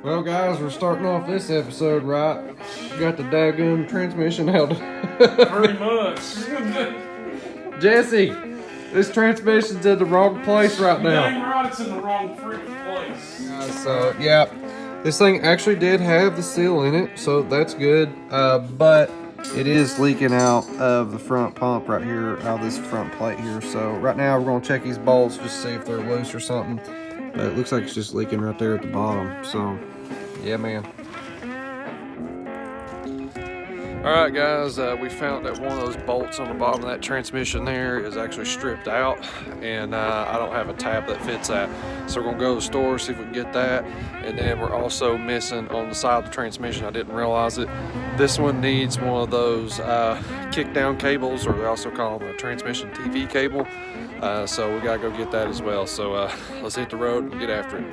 Well, guys, we're starting off this episode right. Got the daggum transmission out. Pretty much. Jesse, this transmission's in the wrong place right now. Dang right, it's in the wrong freaking place. So, yeah, this thing actually did have the seal in it, so that's good. But it is leaking out of the front pump right here, out of this front plate here. So right now we're gonna check these bolts just to see if they're loose or something. But it looks like it's just leaking right there at the bottom. So, yeah, man. All right, guys, we found that one of those bolts on the bottom of that transmission there is actually stripped out, and I don't have a tab that fits that. So we're gonna go to the store, see if we can get that. And then we're also missing on the side of the transmission, I didn't realize it. This one needs one of those kick down cables, or they also call them a transmission TV cable. So we gotta go get that as well. So let's hit the road and get after it.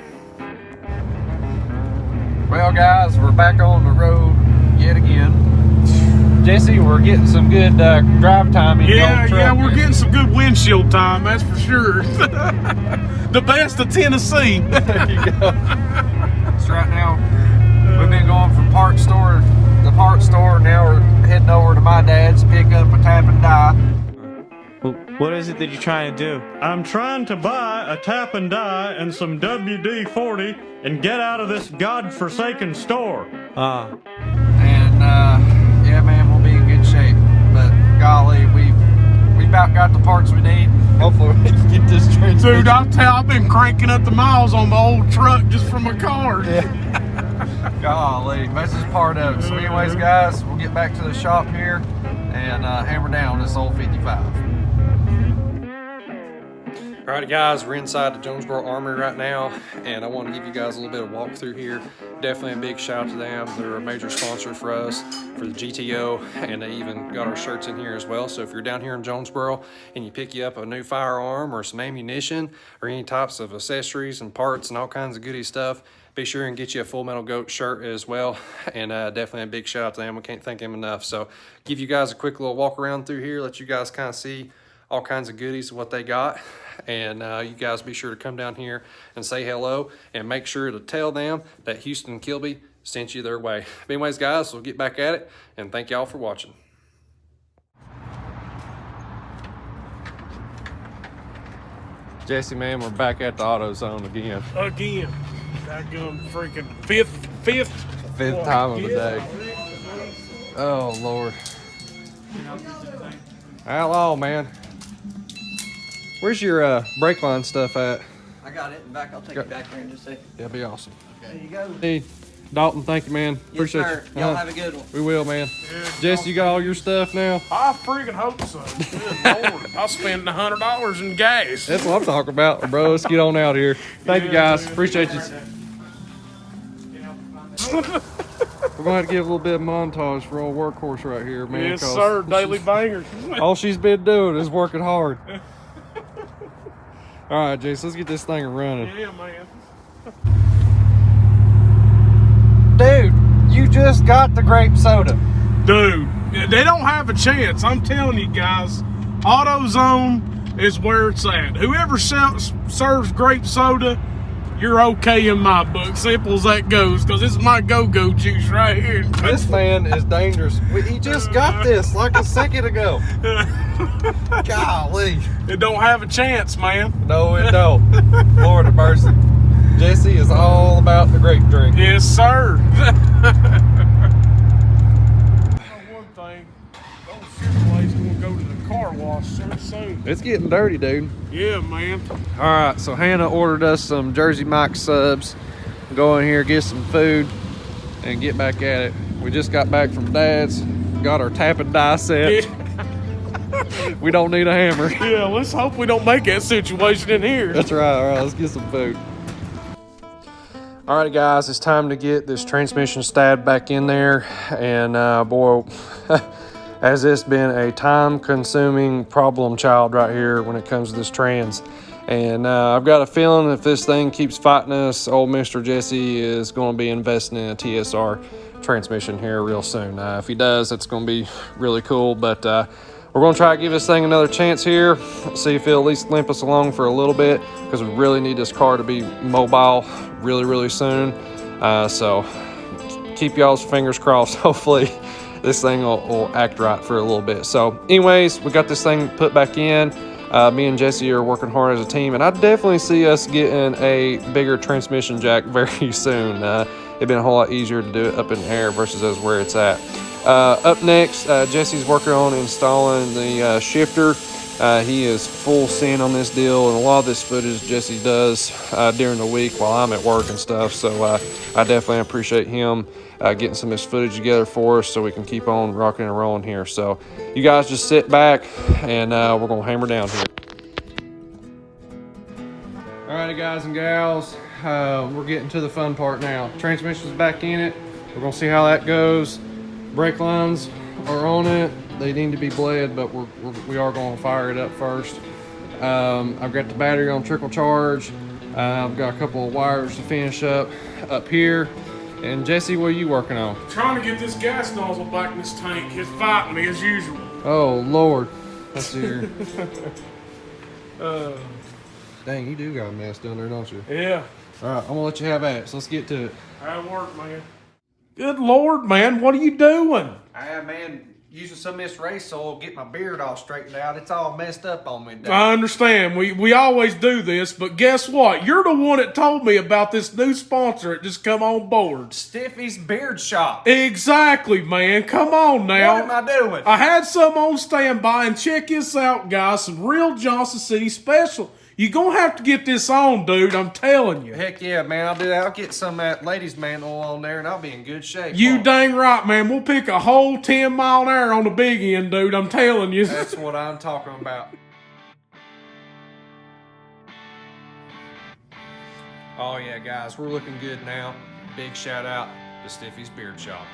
Well, guys, we're back on the road yet again. Jesse, we're getting some good drive time in your truck. Yeah, we're getting some good windshield time, that's for sure. The best of Tennessee. There you go. So right now, we've been going from parts store to parts store. Now we're heading over to my dad's to pick up a tap and die. Well, what is it that you're trying to do? I'm trying to buy a tap and die and some WD-40 and get out of this godforsaken store. Yeah, man, we'll be in good shape. But golly, we about got the parts we need. Hopefully we can get this transmission. Dude, I've been cranking up the miles on the old truck just from a car. Yeah. Golly, this is part of it. So anyways, guys, we'll get back to the shop here and hammer down this old 55. Alrighty, guys, we're inside the Jonesborough Armory right now, and I want to give you guys a little bit of walkthrough here. Definitely a big shout out to them. They're a major sponsor for us for the GTO, and they even got our shirts in here as well. So if you're down here in Jonesborough and you pick you up a new firearm or some ammunition or any types of accessories and parts and all kinds of goodie stuff, be sure and get you a Full Metal Goat shirt as well. And definitely a big shout out to them. We can't thank them enough. So give you guys a quick little walk around through here, let you guys kind of see all kinds of goodies of what they got. And you guys be sure to come down here and say hello, and make sure to tell them that Houston and Kilby sent you their way. But anyways, guys, we'll get back at it, and thank y'all for watching. Jesse, man, we're back at the AutoZone again. Again. Daggum freaking fifth Time of the day. Oh, Lord. How long, man? Where's your brake line stuff at? I got it in back. I'll take it back there in just a second. That'd be awesome. There you go. Hey, Dalton, thank you, man. Yes, Appreciate sir. you. Y'all have a good one. We will, man. Yeah, Jess, you got all your stuff now? I freaking hope so. Good Lord. I spent $100 in gas. That's what I'm talking about, bro. Let's get on out here. Thank you, guys. Appreciate you. We're going to have to give a little bit of montage for old workhorse right here, man. Yes, sir. Daily bangers. All she's been doing is working hard. All right, Jason, let's get this thing running. Yeah, man. Dude, you just got the grape soda. Dude, they don't have a chance. I'm telling you guys, AutoZone is where it's at. Whoever serves grape soda, you're okay in my book. Simple as that goes, because this is my go-go juice right here. This man is dangerous. He just got this like a second ago. Golly. It don't have a chance, man. No, it don't. Lord of mercy. Jesse is all about the grape drink. Yes, sir. One thing, those Chevrolet's gonna go to the car wash soon. It's getting dirty, dude. Yeah, man. All right, so Hannah ordered us some Jersey Mike subs. Go in here, get some food, and get back at it. We just got back from Dad's. Got our tap and die set. Yeah. We don't need a hammer. Yeah, let's hope we don't make that situation in here. That's right. All right, let's get some food. All right, guys, it's time to get this transmission stabbed back in there. And boy, has this been a time-consuming problem child right here when it comes to this trans. And I've got a feeling if this thing keeps fighting us, old Mr. Jesse is going to be investing in a TSR transmission here real soon. If he does, it's going to be really cool. But we're going to try to give this thing another chance here, see if he'll at least limp us along for a little bit, because we really need this car to be mobile really, really soon. So keep y'all's fingers crossed. Hopefully this thing will act right for a little bit. So anyways, we got this thing put back in. Me and Jesse are working hard as a team, and I definitely see us getting a bigger transmission jack very soon. It'd been a whole lot easier to do it up in the air versus as where it's at. Up next, Jesse's working on installing the shifter. He is full send on this deal, and a lot of this footage Jesse does during the week while I'm at work and stuff. So I definitely appreciate him getting some of this footage together for us so we can keep on rocking and rolling here. So you guys just sit back, and we're gonna hammer down here. Alrighty, guys and gals, we're getting to the fun part now. Transmission's back in it. We're gonna see how that goes. Brake lines are on it. They need to be bled, but we are going to fire it up first. I've got the battery on trickle charge. I've got a couple of wires to finish up here. And Jesse, what are you working on? Trying to get this gas nozzle back in this tank. It's fighting me as usual. Oh Lord, let's see here. Dang, you do got a mess down there, don't you? Yeah. All right, I'm gonna let you have at it. So let's get to it. That work, man. Good Lord, man, what are you doing? Man, using some of this race oil, get my beard all straightened out. It's all messed up on me. I understand. We always do this, but guess what? You're the one that told me about this new sponsor that just come on board. Stiffy's Beard Shop. Exactly, man. Come on now. What am I doing? I had some on standby, and check this out, guys. Some real Johnson City special. You're going to have to get this on, dude. I'm telling you. Heck yeah, man. I'll do that. I'll get some of that ladies' man oil on there, and I'll be in good shape. You dang right, man. We'll pick a whole 10 mile an hour on the big end, dude. I'm telling you. That's what I'm talking about. Oh, yeah, guys. We're looking good now. Big shout out to Stiffy's Beard Shop.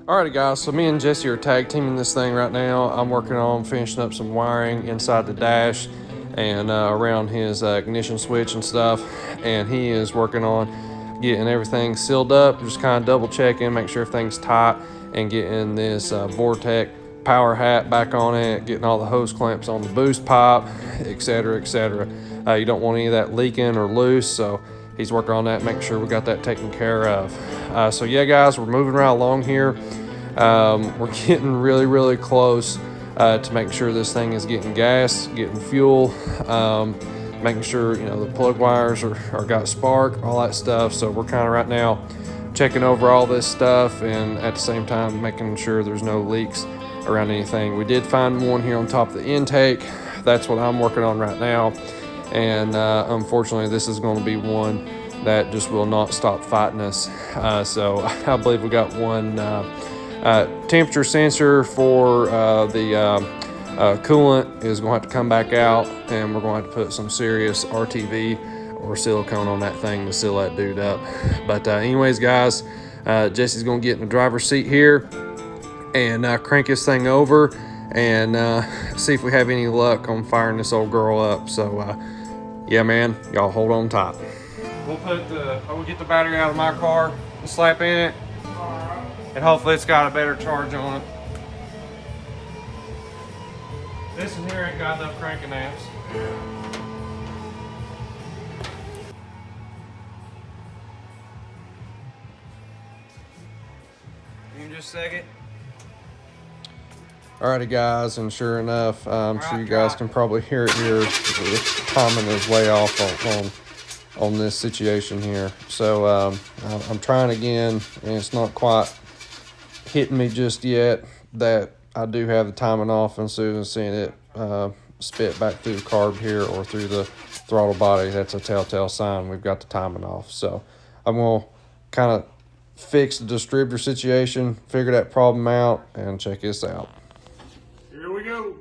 Alrighty guys, so me and Jesse are tag teaming this thing right now. I'm working on finishing up some wiring inside the dash and around his ignition switch and stuff, and he is working on getting everything sealed up, just kind of double checking, make sure everything's tight, and getting this Vortech power hat back on it, getting all the hose clamps on the boost pipe, etc, etc. You don't want any of that leaking or loose, so he's working on that, making sure we got that taken care of. So yeah, guys, we're moving right along here. We're getting really close to making sure this thing is getting gas, getting fuel, making sure, you know, the plug wires are got spark, all that stuff. So we're kind of right now checking over all this stuff, and at the same time making sure there's no leaks around anything. We did find one here on top of the intake. That's what I'm working on right now. And unfortunately, this is going to be one that just will not stop fighting us. So I believe we got one temperature sensor for the coolant is going to have to come back out, and we're going to have to put some serious RTV or silicone on that thing to seal that dude up. But anyways, guys, Jesse's going to get in the driver's seat here and crank this thing over and see if we have any luck on firing this old girl up. So yeah, man, y'all hold on tight. We'll get the battery out of my car and slap in it, and hopefully it's got a better charge on it. This in here ain't got enough cranking amps. Give me just a second. Alrighty guys, and sure enough, I'm sure you guys can probably hear it here. The timing is way off on this situation here. So I'm trying again, and it's not quite hitting me just yet that I do have the timing off, and soon as seeing it spit back through the carb here or through the throttle body, that's a telltale sign we've got the timing off. So I'm going to kind of fix the distributor situation, figure that problem out, and check this out. Here we go.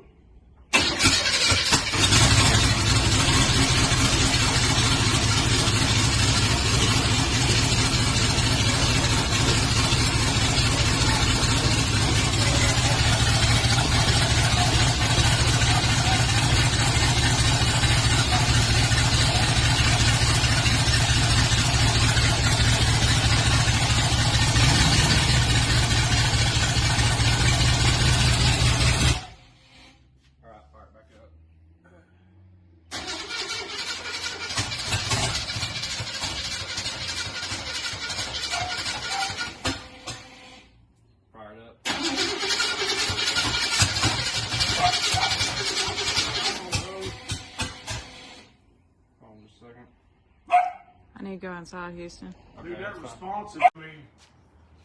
go inside, Houston. Dude, that responsive, I mean,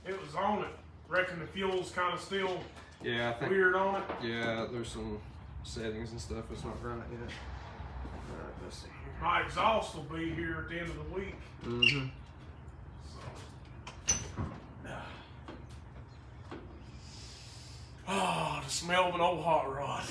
it was on it. Reckon the fuel's kind of still Yeah, I think. weird on it. Yeah, there's some settings and stuff. It's not right yet. All right, let's see here. My exhaust will be here at the end of the week. Mm-hmm. Oh, the smell of an old hot rod.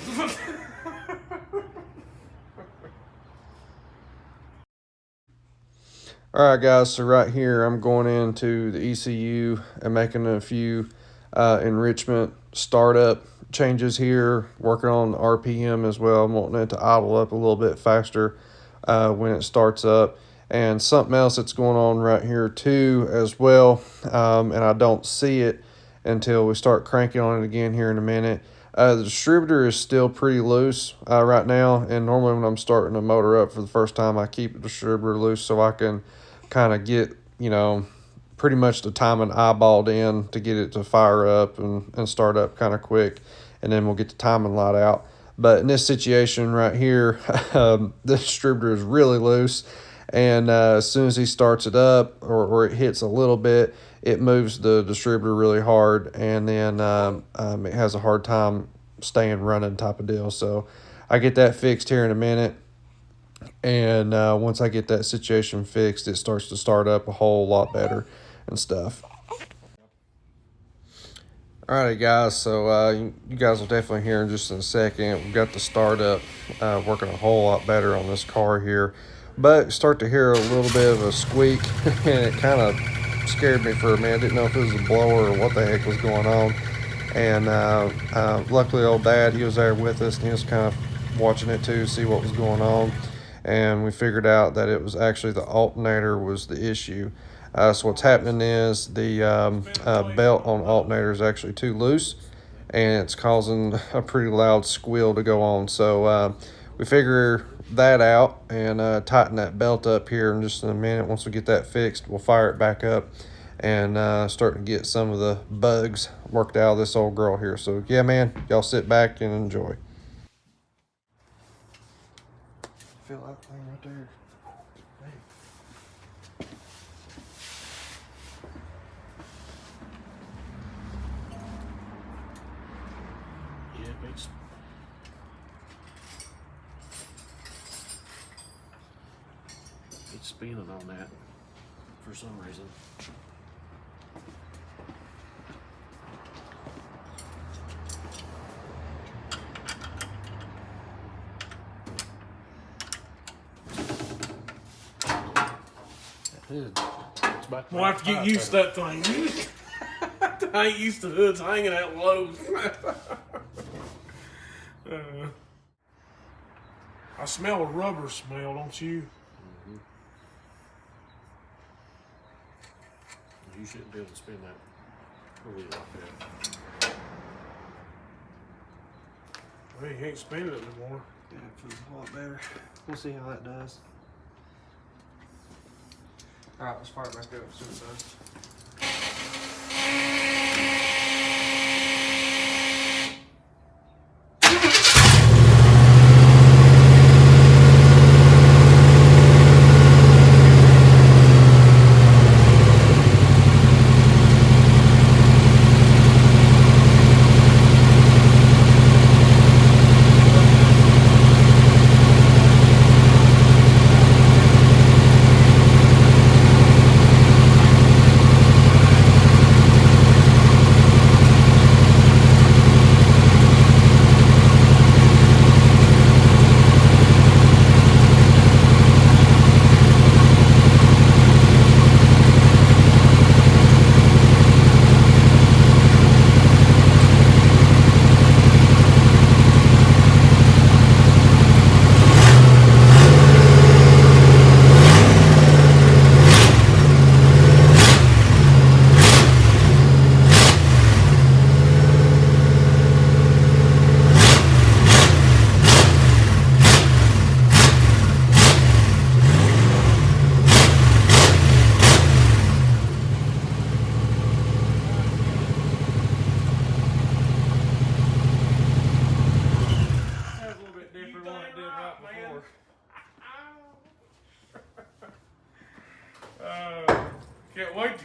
All right, guys, so right here I'm going into the ECU and making a few enrichment startup changes here, working on the RPM as well. I'm wanting it to idle up a little bit faster when it starts up. And something else that's going on right here too as well, and I don't see it until we start cranking on it again here in a minute. The distributor is still pretty loose right now, and normally when I'm starting a motor up for the first time, I keep the distributor loose so I can kind of get, you know, pretty much the timing eyeballed in to get it to fire up and start up kind of quick, and then we'll get the timing light out. But in this situation right here, the distributor is really loose, and as soon as he starts it up or it hits a little bit, it moves the distributor really hard, and then it has a hard time staying running type of deal. So I get that fixed here in a minute, and once I get that situation fixed, it starts to start up a whole lot better and stuff. Alrighty, guys, so you guys will definitely hear in just in a second. We've got the startup working a whole lot better on this car here, but start to hear a little bit of a squeak, and it kind of scared me for a minute. Didn't know if it was a blower or what the heck was going on. And luckily old Dad, he was there with us, and he was kind of watching it too, see what was going on. And we figured out that it was actually the alternator was the issue. So what's happening is the belt on alternator is actually too loose, and it's causing a pretty loud squeal to go on. So we figure that out and tighten that belt up here in just in a minute. Once we get that fixed, we'll fire it back up and start to get some of the bugs worked out of this old girl here. So yeah, man, y'all sit back and enjoy. Feel that thing right there. Yeah, it's spinning on that for some reason. We'll have to get used to that thing. I ain't used to hoods hanging that low. I smell a rubber smell, don't you? Mm-hmm. You shouldn't be able to spin that wheel like that. Well, you ain't spinning it anymore. Yeah, it feels a lot better. We'll see how that does. All right, let's fire it back up. See what it does.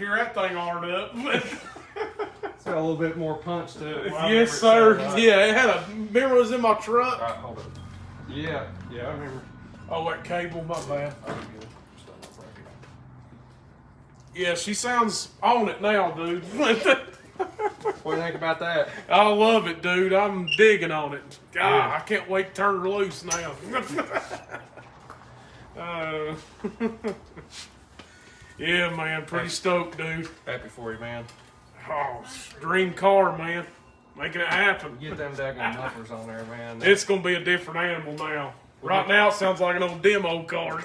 hear that thing hard up. It's got a little bit more punch to it. Yes, sir. Yeah, it had remember it was in my truck? All right, hold up. Yeah, I remember. Oh, that cable, my bad. Yeah, she sounds on it now, dude. What do you think about that? I love it, dude. I'm digging on it. God, I can't wait to turn her loose now. Yeah, man, pretty stoked, dude. Happy for you, man. Oh, dream car, man. Making it happen. Get them daggone mufflers on there, man. It's gonna be a different animal now. Right now, it sounds like an old demo car.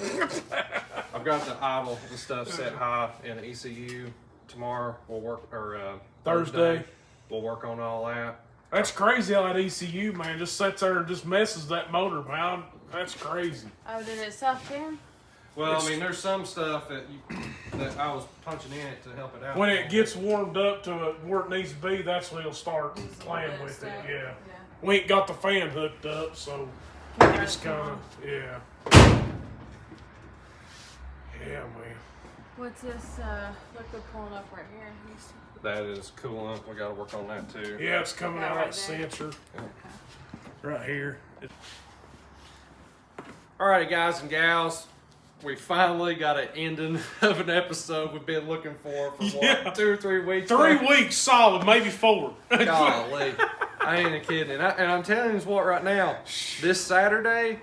I've got the idle, the stuff set high in the ECU. Tomorrow we'll work, or Thursday. We'll work on all that. That's crazy how that ECU, man, just sits there and just messes that motor, man. That's crazy. Oh, did it self-tune? Well, I mean, there's some stuff that that I was punching in it to help it out. When it gets warmed up to where it needs to be, that's when it'll start playing bit of with it. stuff. Yeah. Yeah. We ain't got the fan hooked up, so it's kind of, yeah. Yeah, man. What's this liquid pulling up right here? Let me see. That is coolant. We got to work on that too. Yeah, it's coming That out right of that there? sensor Okay. right here. Alrighty, guys and gals. We finally got an ending of an episode we've been looking for Yeah. what, 2 or 3 weeks? 3 weeks solid, maybe 4. Golly, I ain't a kidding. And I'm telling you what right now, this Saturday,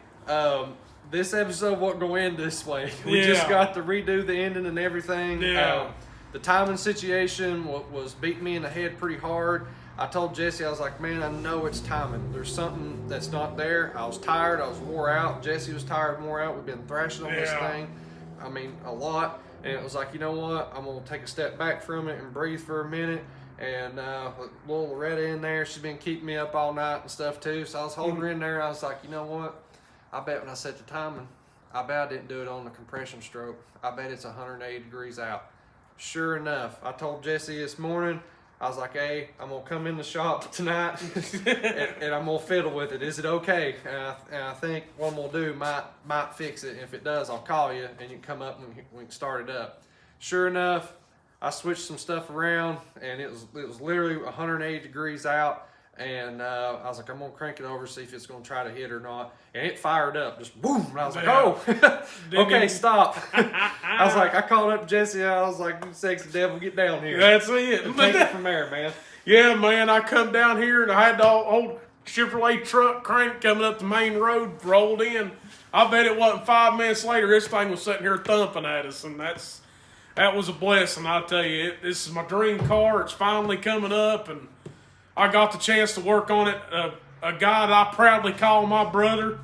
this episode won't go in this way. We just Yeah. got to redo the ending and everything. Yeah. The timing situation was beating me in the head pretty hard. I told Jesse, I was like, man, I know it's timing. There's something that's not there. I was tired. I was wore out. Jesse was tired and wore out. We've been thrashing on this Yeah. thing. I mean, a lot. And it was like, you know what? I'm going to take a step back from it and breathe for a minute. And little Loretta in there, she's been keeping me up all night and stuff too. So I was holding her in there. I was like, you know what? I bet when I set the timing, I bet I didn't do it on the compression stroke. I bet it's 180 degrees out. Sure enough, I told Jesse this morning, I was like, hey, I'm going to come in the shop tonight and I'm going to fiddle with it. Is it okay? And I think what I'm going to do might fix it. If it does, I'll call you and you can come up and we can start it up. Sure enough, I switched some stuff around and it was literally 180 degrees out. And I was like, I'm going to crank it over, see if it's going to try to hit or not. And it fired up, just boom. And I was like, oh, okay, stop. I was like, I called up Jesse. I was like, you sexy devil, get down here. That's it. And take it from there, man. Yeah, man, I come down here and I had the old Chevrolet truck crank coming up the main road, rolled in. I bet it wasn't 5 minutes later, this thing was sitting here thumping at us. And that was a blessing, I tell you. This is my dream car. It's finally coming up, and I got the chance to work on it. A guy that I proudly call my brother.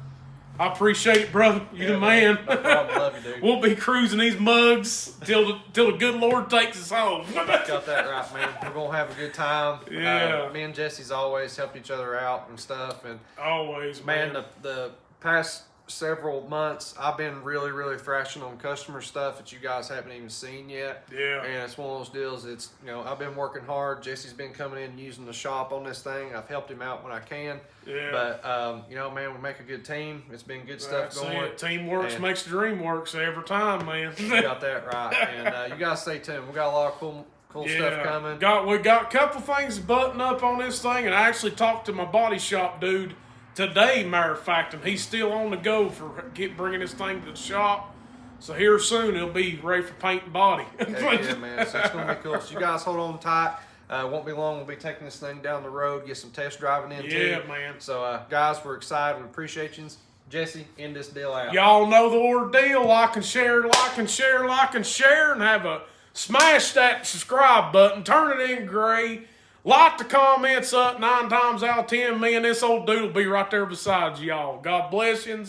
I appreciate it, brother. You're the man. No problem. Love you, dude. We'll be cruising these mugs till the good Lord takes us home. Got that right, man. We're going to have a good time. Yeah. Me and Jesse's always help each other out and stuff. And Always, man, man. the past several months, I've been really, really thrashing on customer stuff that you guys haven't even seen yet. Yeah. And it's one of those deals. It's, you know, I've been working hard. Jesse's been coming in and using the shop on this thing. I've helped him out when I can. Yeah. But, you know, man, we make a good team. It's been good stuff That's going. it. Teamwork And makes the dream works every time, man. you got that right. And you guys stay tuned. We got a lot of cool stuff coming. We got a couple things to button up on this thing, and I actually talked to my body shop dude today, matter of fact, and he's still on the go for bringing this thing to the shop. So here soon, he'll be ready for paint and body. Heck yeah, man. So it's going to be cool. So you guys hold on tight. Won't be long. We'll be taking this thing down the road, get some test driving in too. Yeah, man. So, guys, we're excited. We appreciate you. Jesse, end this deal out. Y'all know the ordeal. Like and share, like and share, like and share, and smash that subscribe button. Turn it in gray. Lock the comments up. 9 times out of 10, me and this old dude will be right there beside y'all. God bless you.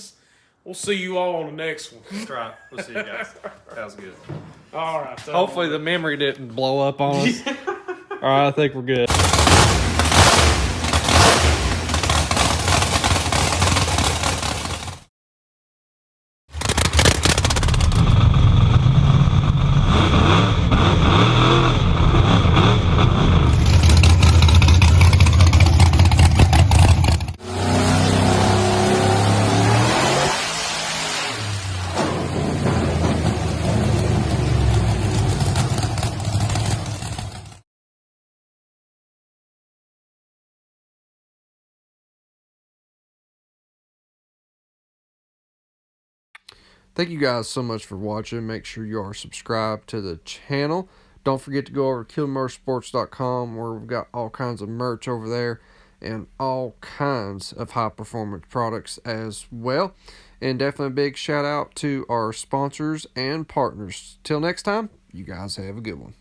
We'll see you all on the next one. That's right. We'll see you guys. That was good. All right. Hopefully the memory didn't blow up on us. All right, I think we're good. Thank you guys so much for watching. Make sure you are subscribed to the channel. Don't forget to go over to KillerMotorsports.com, where we've got all kinds of merch over there and all kinds of high-performance products as well. And definitely a big shout out to our sponsors and partners. Till next time, you guys have a good one.